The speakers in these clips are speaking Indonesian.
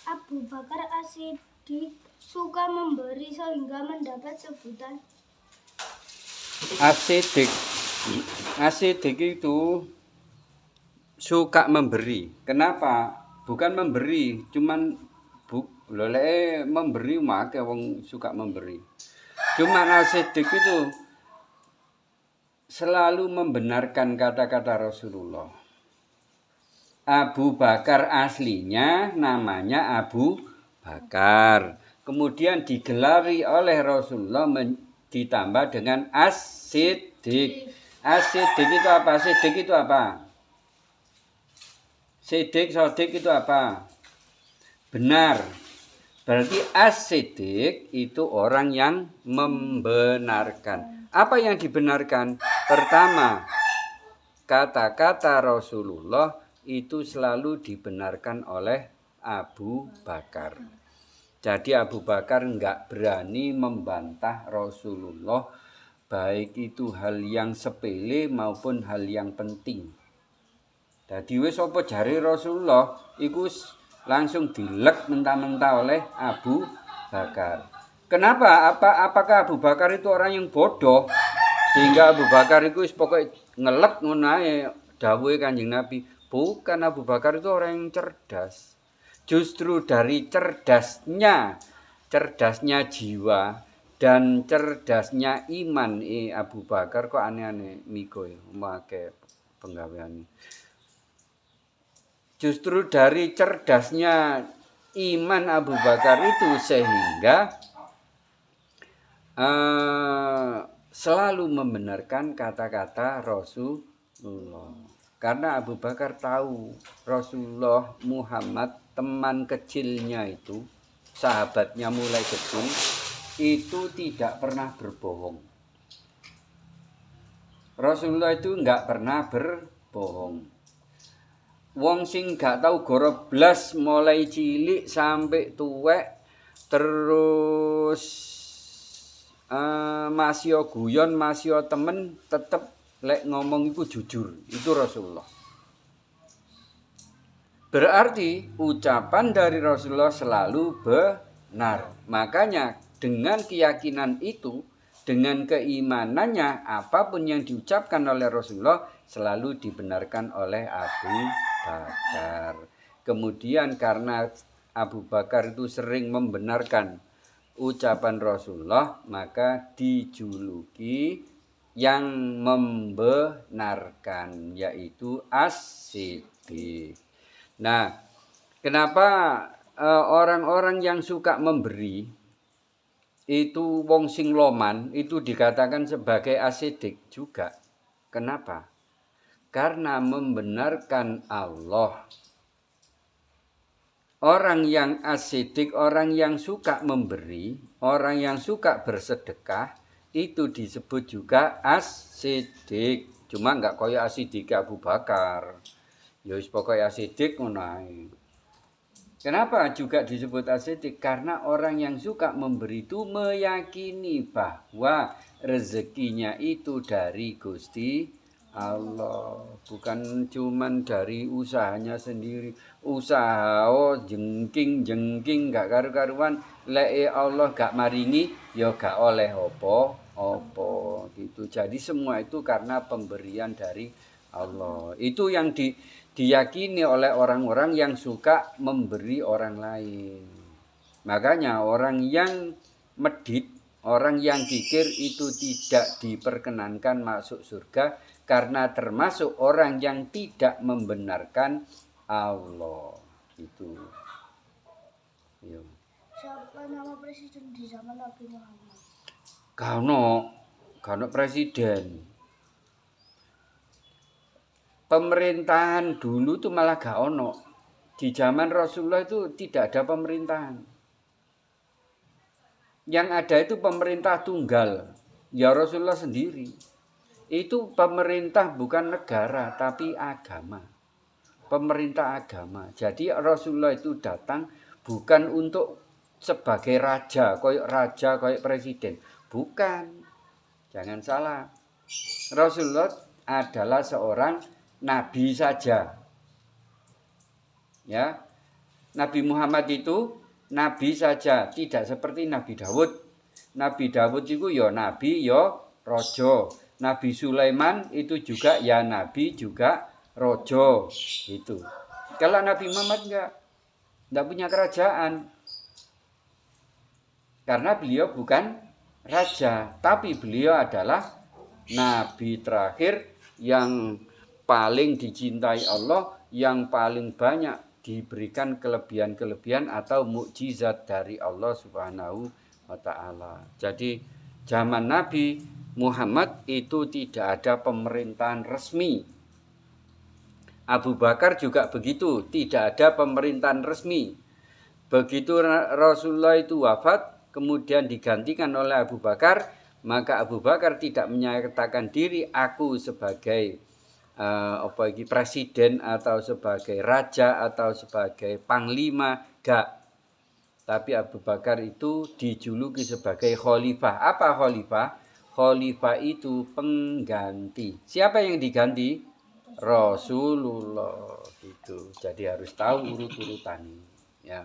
Abu Bakar As-Siddiq suka memberi sehingga mendapat sebutan As-Siddiq itu suka memberi. Kenapa? Bukan memberi, cuman memberi make wong suka memberi. Cuman As-Siddiq itu selalu membenarkan kata-kata Rasulullah. Abu Bakar aslinya namanya Abu Bakar. Kemudian digelari oleh Rasulullah ditambah dengan As-Siddiq. As-Siddiq itu apa? Siddiq itu apa? Siddiq, sodik itu apa? Benar. Berarti As-Siddiq itu orang yang membenarkan. Apa yang dibenarkan? Pertama, kata-kata Rasulullah itu selalu dibenarkan oleh Abu Bakar. Jadi Abu Bakar enggak berani membantah Rasulullah, baik itu hal yang sepele maupun hal yang penting. Jadi wis apa jare Rasulullah iku langsung dilek mentah-mentah oleh Abu Bakar. Kenapa? Apakah Abu Bakar itu orang yang bodoh sehingga Abu Bakar itu pokoknya ngelek ngono ae dawuhe Kanjeng Nabi? Bukan, Abu Bakar itu orang yang cerdas. Justru dari cerdasnya jiwa dan cerdasnya iman Abu Bakar kok aneh-aneh miko ya make penggaweane. Justru dari cerdasnya iman Abu Bakar itu sehingga selalu membenarkan kata-kata Rasulullah. Karena Abu Bakar tahu Rasulullah Muhammad teman kecilnya itu, sahabatnya mulai kecil, itu tidak pernah berbohong. Rasulullah itu enggak pernah berbohong. Wong sing gak tau goro blas mulai cilik sampai tuwek terus masih guyon, masih temen tetep lek ngomong itu jujur. Itu Rasulullah. Berarti ucapan dari Rasulullah selalu benar. Makanya dengan keyakinan itu, dengan keimanannya, apapun yang diucapkan oleh Rasulullah selalu dibenarkan oleh Abu Bakar. Kemudian karena Abu Bakar itu sering membenarkan ucapan Rasulullah, maka dijuluki yang membenarkan, yaitu As-Siddiq. Nah, kenapa orang-orang yang suka memberi itu wong sing loman itu dikatakan sebagai As-Siddiq juga? Kenapa? Karena membenarkan Allah. Orang yang As-Siddiq, orang yang suka memberi, orang yang suka bersedekah, itu disebut juga As-Siddiq. Cuma enggak kaya As-Siddiq Abu Bakar. Ya wis pokoke As-Siddiq ngono ae. Kenapa juga disebut As-Siddiq? Karena orang yang suka memberi itu meyakini bahwa rezekinya itu dari Gusti Allah, bukan cuman dari usahanya sendiri. Usaha jengking gak karu-karuan, lek Allah gak maringi ya gak oleh apa gitu. Jadi semua itu karena pemberian dari Allah. Itu yang diyakini oleh orang-orang yang suka memberi orang lain. Makanya orang yang medit, orang yang kikir itu tidak diperkenankan masuk surga karena termasuk orang yang tidak membenarkan Allah. Itu. Yo. Siapa nama presiden di zaman Nabi Muhammad? Kano presiden. Pemerintahan dulu tuh malah gak ono. Di zaman Rasulullah itu tidak ada pemerintahan. Yang ada itu pemerintah tunggal. Ya Rasulullah sendiri. Itu pemerintah bukan negara tapi agama. Pemerintah agama. Jadi Rasulullah itu datang bukan untuk sebagai raja, koyok presiden. Bukan. Jangan salah. Rasulullah adalah seorang nabi saja. Ya. Nabi Muhammad itu nabi saja, tidak seperti Nabi Dawud. Nabi Dawud itu ya nabi, ya rojo. Nabi Sulaiman itu juga ya nabi, juga rojo. Itu. Kalau Nabi Muhammad enggak punya kerajaan. Karena beliau bukan raja, tapi beliau adalah nabi terakhir yang paling dicintai Allah, yang paling banyak diberikan kelebihan-kelebihan atau mukjizat dari Allah Subhanahu wa taala. Jadi zaman Nabi Muhammad itu tidak ada pemerintahan resmi. Abu Bakar juga begitu, tidak ada pemerintahan resmi. Begitu Rasulullah itu wafat, kemudian digantikan oleh Abu Bakar, maka Abu Bakar tidak menyatakan diri aku sebagai presiden atau sebagai raja atau sebagai panglima, enggak. Tapi Abu Bakar itu dijuluki sebagai khalifah. Apa khalifah? Khalifah itu pengganti. Siapa yang diganti? Rasulullah itu. Jadi harus tahu urut-urutannya, ya.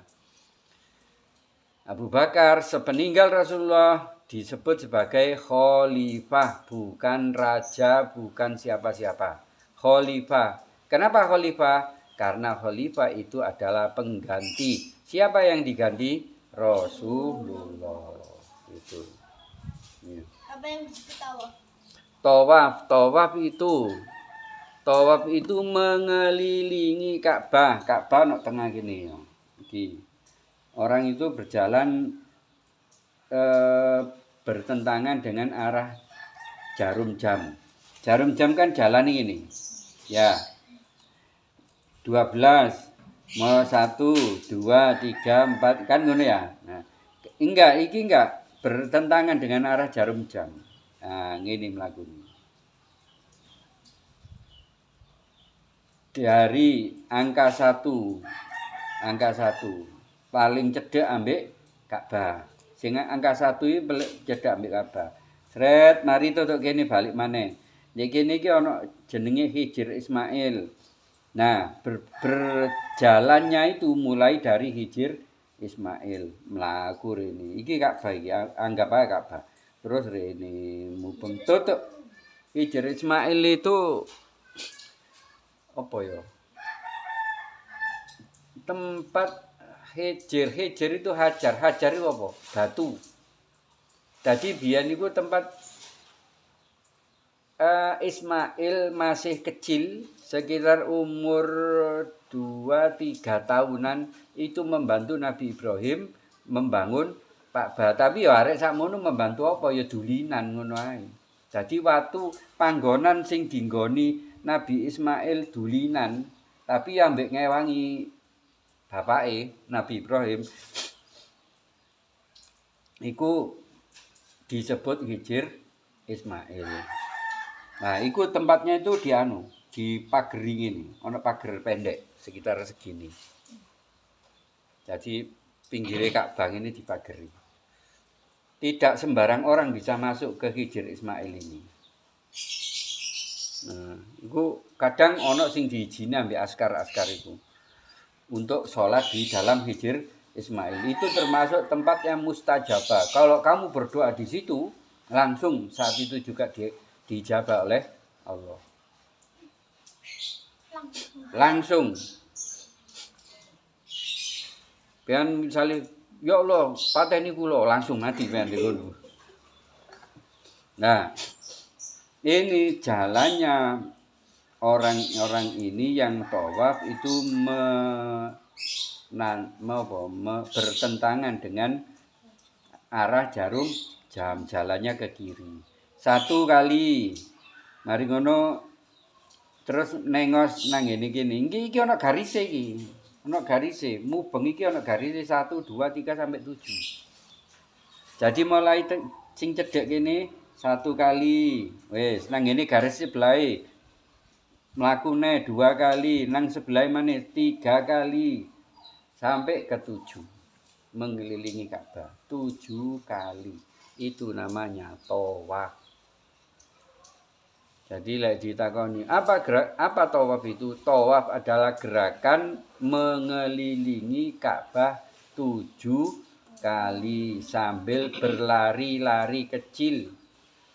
Abu Bakar sepeninggal Rasulullah disebut sebagai khalifah, bukan raja, bukan siapa-siapa. Khalifah. Kenapa khalifah? Karena khalifah itu adalah pengganti. Siapa yang diganti? Rasulullah. Itu. Ya. Apa yang disebut tawaf? Tawaf itu mengelilingi Ka'bah. Ka'bah nok tengah gini ya. Iki. Orang itu berjalan bertentangan dengan arah jarum jam. Jarum jam kan jalan ini. Ya. 12, mau 1, 2, 3, 4 kan ngono ya. Nah, iki enggak bertentangan dengan arah jarum jam. Nah, ngene mlakune. Dari angka 1 paling cedek ambek Ka'bah. Sing angka 1 iki cedek ambek Ka'bah. Sret mari tutuk kene balik maneh. Nek kene iki ana jenenge Hijr Ismail. Nah, berjalannya itu mulai dari Hijr Ismail mlaku rene. Iki Ka'bah iki anggap ae Ka'bah. Terus rene mubeng tutuk. Hijr Ismail itu apa ya? Tempat Hijr itu hajar itu apa? Batu. Jadi biyen niku tempat Ismail masih kecil, sekitar umur 2-3 tahunan, itu membantu Nabi Ibrahim membangun Ka'bah. Tapi ya arek sakmono membantu apa ya dulinan ngono ae. Jadi waktu panggonan sing dinggoni Nabi Ismail dulinan, tapi ambek ngewangi bapake Nabi Ibrahim. Iku disebut Hijr Ismail. Nah, iku tempatnya itu di pagering ini, ana pager pendek sekitar segini. Jadi pinggirnya Ka'bah ini dipageri. Tidak sembarang orang bisa masuk ke Hijr Ismail ini. Nah, iku kadang ana sing diijini ambek askar-askar itu untuk sholat di dalam Hijr Ismail. Itu termasuk tempat yang mustajabah. Kalau kamu berdoa di situ, langsung saat itu juga dijabah oleh Allah. Langsung. Pian misalnya, ya Allah, pateni kula langsung mati pian di kono. Nah, ini jalannya orang-orang ini yang tawaf itu bertentangan dengan arah jarum jam, jalannya ke kiri. 1 kali. Mari ngono terus nengos nang ngene kene. Iki ana garise iki. Ana garise, mubeng iki ana garise 1 2 3 sampai 7. Jadi mulai sing cedhek kene 1 kali. Wis nang ngene garis sebelahe. Mlakune 2 kali, nang sebelah maneh 3 kali sampai ke 7. Mengelilingi Ka'bah 7 kali. Itu namanya tawaf. Jadi lek ditakoni apa tawaf itu? Tawaf adalah gerakan mengelilingi Ka'bah 7 kali sambil berlari-lari kecil.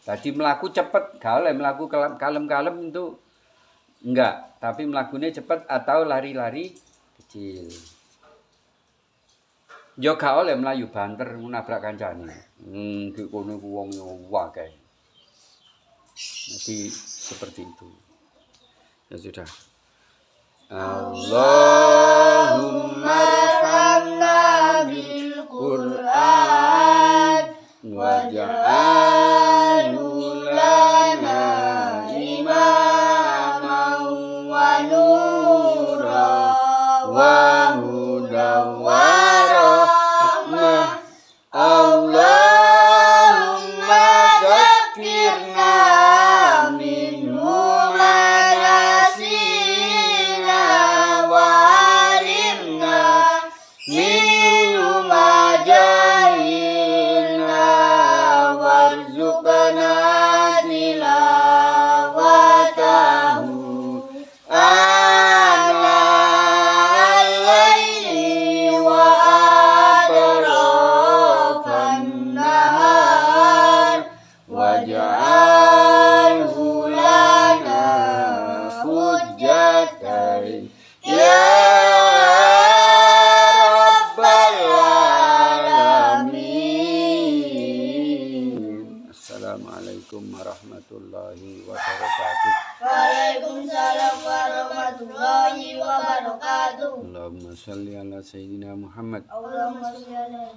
Tadi melaku cepet, gak oleh melaku kalem-kalem itu enggak, tapi melakunya cepet atau lari-lari kecil. Yo gak oleh melayu banter nabrak kancane. Ki kono ku wong akeh. Jadi seperti itu. Ya sudah. Allahumma arhamna bil Qur'an waj'alhu lana imaman wa nuran wa hudan wa rahmah. Allahumma dzakirna minhu ma nasina wa alimna minhu ma jahilna warzuqna tilawatahu ana al-laili wa atrafan nahar waj'alhu lana hujjatan ya rabbal alamin. Assalamualaikum warahmatullahi wabarakatuh. Waalaikumsalam warahmatullahi wabarakatuh. Allahumma shalli ala sayyidina Muhammad. Allahumma sholli ala